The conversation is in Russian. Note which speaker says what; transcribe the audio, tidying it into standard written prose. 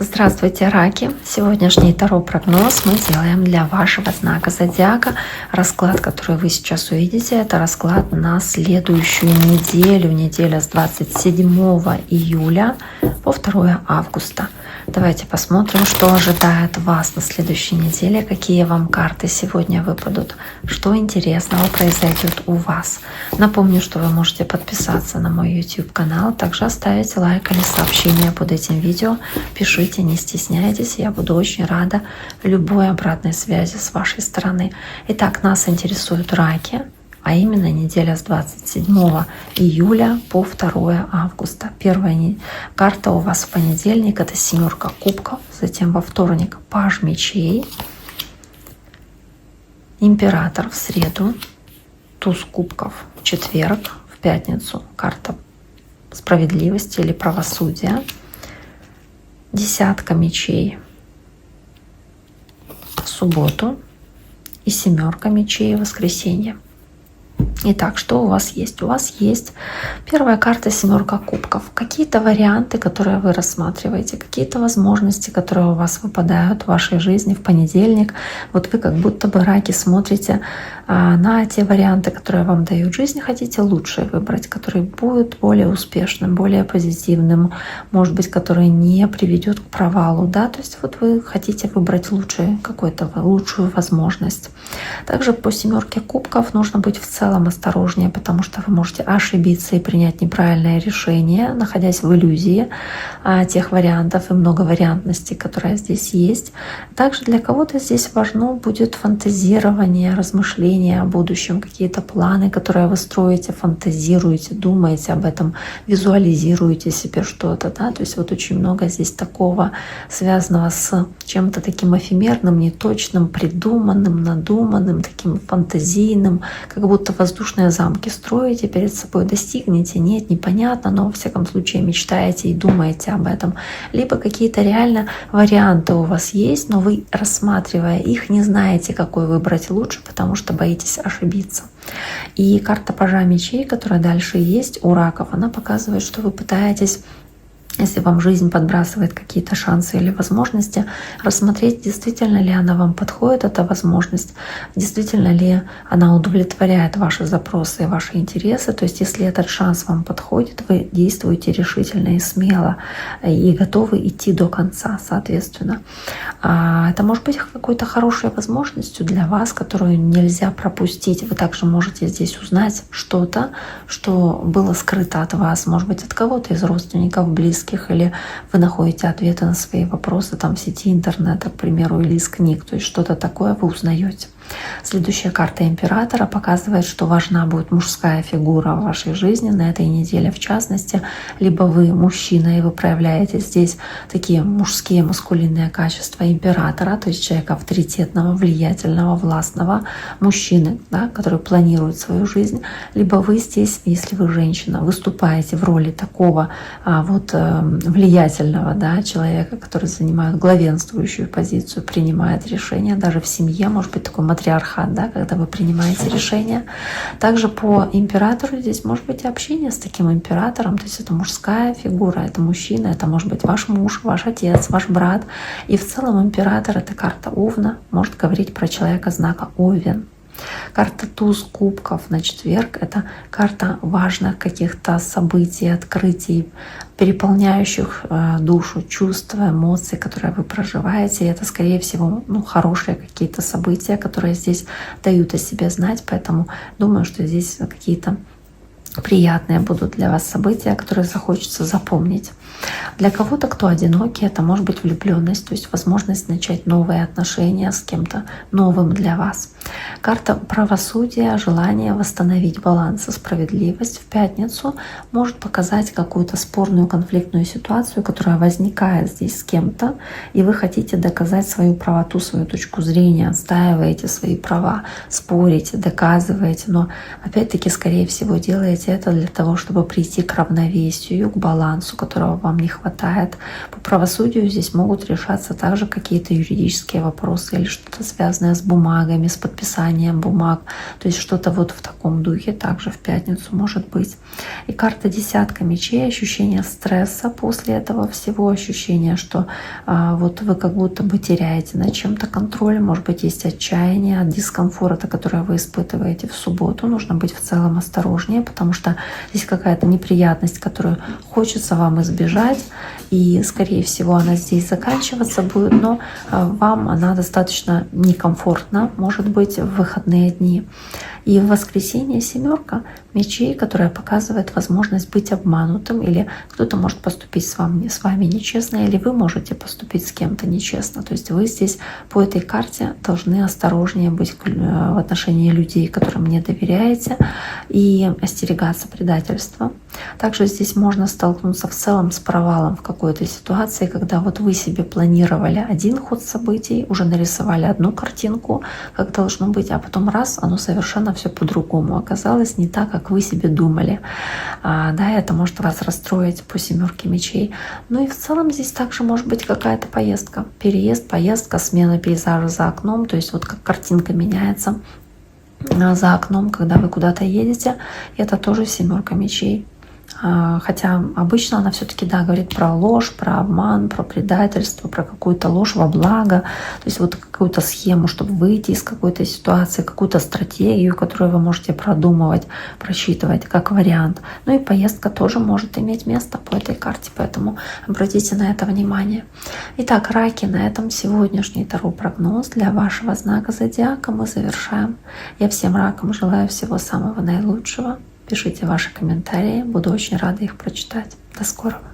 Speaker 1: Здравствуйте, раки! Сегодняшний таро-прогноз мы делаем для вашего знака зодиака. Расклад, который вы сейчас увидите, это расклад на следующую неделю. Неделя с 27 июля по 2 августа. Давайте посмотрим, что ожидает вас на следующей неделе, какие вам карты сегодня выпадут, что интересного произойдет у вас. Напомню, что вы можете подписаться на мой YouTube-канал, также оставить лайк или сообщение под этим видео. Пишите, не стесняйтесь, я буду очень рада любой обратной связи с вашей стороны. Итак, нас интересуют раки, а именно неделя с 27 июля по 2 августа. Первая карта у вас в понедельник — это 7 кубков, затем во вторник паж мечей, император в среду, туз кубков в четверг, в пятницу карта справедливости или правосудия, десятка мечей в субботу и 7 мечей в воскресенье. Итак, что у вас есть? У вас есть первая карта 7 кубков. Какие-то варианты, которые вы рассматриваете, какие-то возможности, которые у вас выпадают в вашей жизни в понедельник. Вот вы как будто бы, раки, смотрите на те варианты, которые вам дают жизнь, хотите лучшее выбрать, который будет более успешным, более позитивным, может быть, который не приведет к провалу. Да? То есть вот вы хотите выбрать лучшую возможность. Также по 7 кубков нужно быть в целом осторожнее, потому что вы можете ошибиться и принять неправильное решение, находясь в иллюзии тех вариантов и многовариантности, которая здесь есть. Также для кого-то здесь важно будет фантазирование, размышления о будущем, какие-то планы, которые вы строите, фантазируете, думаете об этом, визуализируете себе что-то. Да? То есть вот очень много здесь такого, связанного с чем-то таким эфемерным, неточным, придуманным, надуманным, таким фантазийным, как будто воздушные замки строите перед собой, достигнете, нет, непонятно, но во всяком случае мечтаете и думаете об этом. Либо какие-то реально варианты у вас есть, но вы, рассматривая их, не знаете, какой выбрать лучше, потому что боитесь ошибиться. И карта пажа мечей, которая дальше есть у раков, она показывает, что вы пытаетесь, если вам жизнь подбрасывает какие-то шансы или возможности, рассмотреть, действительно ли она вам подходит, эта возможность, действительно ли она удовлетворяет ваши запросы и ваши интересы. То есть если этот шанс вам подходит, вы действуете решительно и смело и готовы идти до конца, соответственно. Это может быть какой-то хорошей возможностью для вас, которую нельзя пропустить. Вы также можете здесь узнать что-то, что было скрыто от вас, может быть, от кого-то из родственников, близких, или вы находите ответы на свои вопросы там в сети интернета, к примеру, или из книг. То есть что-то такое вы узнаете. Следующая карта императора показывает, что важна будет мужская фигура в вашей жизни на этой неделе, в частности. Либо вы мужчина, и вы проявляете здесь такие мужские, маскулинные качества императора, то есть человека авторитетного, влиятельного, властного мужчины, да, который планирует свою жизнь. Либо вы здесь, если вы женщина, выступаете в роли такого влиятельного, да, человека, который занимает главенствующую позицию, принимает решения даже в семье, может быть, такой матриархат, да, когда вы принимаете решения. Также по императору здесь может быть общение с таким императором, то есть это мужская фигура, это мужчина, это может быть ваш муж, ваш отец, ваш брат. И в целом император — это карта Овна, может говорить про человека знака Овен. Карта туз кубков на четверг — это карта важных каких-то событий, открытий, переполняющих душу, чувства, эмоций, которые вы проживаете. И это, скорее всего, хорошие какие-то события, которые здесь дают о себе знать. Поэтому думаю, что здесь какие-то приятные будут для вас события, которые захочется запомнить. Для кого-то, кто одинокий, это может быть влюбленность, то есть возможность начать новые отношения с кем-то новым для вас. Карта правосудия, желание восстановить баланс и справедливость в пятницу может показать какую-то спорную конфликтную ситуацию, которая возникает здесь с кем-то, и вы хотите доказать свою правоту, свою точку зрения, отстаиваете свои права, спорите, доказываете, но опять-таки, скорее всего, делаете делаете это для того, чтобы прийти к равновесию, к балансу, которого вам не хватает. По правосудию здесь могут решаться также какие-то юридические вопросы или что-то связанное с бумагами, с подписанием бумаг. То есть что-то вот в таком духе также в пятницу может быть. И карта десятка мечей, ощущение стресса после этого всего, ощущение, что вот вы как будто бы теряете над чем-то контроль, может быть, есть отчаяние от дискомфорта, которое вы испытываете в субботу. Нужно быть в целом осторожнее, потому что здесь какая-то неприятность, которую хочется вам избежать, и, скорее всего, она здесь заканчиваться будет, но вам она достаточно некомфортна, может быть, в выходные дни. И в воскресенье семерка мечей, которая показывает возможность быть обманутым, или кто-то может поступить с вами нечестно, или вы можете поступить с кем-то нечестно. То есть вы здесь по этой карте должны осторожнее быть в отношении людей, которым не доверяете, и остерегаться предательства. Также здесь можно столкнуться в целом с провалом в какой-то ситуации, когда вот вы себе планировали один ход событий, уже нарисовали одну картинку, как должно быть, а потом раз, оно совершенно все по-другому оказалось, не так, как вы себе думали. Да, это может вас расстроить по семерке мечей. Ну и в целом здесь также может быть какая-то поездка, переезд, поездка, смена пейзажа за окном, то есть вот как картинка меняется за окном, когда вы куда-то едете, это тоже семерка мечей. Хотя обычно она все-таки, да, говорит про ложь, про обман, про предательство, про какую-то ложь во благо, то есть вот какую-то схему, чтобы выйти из какой-то ситуации, какую-то стратегию, которую вы можете продумывать, просчитывать как вариант. Ну и поездка тоже может иметь место по этой карте, поэтому обратите на это внимание. Итак, раки, на этом сегодняшний таро-прогноз для вашего знака зодиака мы завершаем. Я всем ракам желаю всего самого наилучшего. Пишите ваши комментарии, буду очень рада их прочитать. До скорого!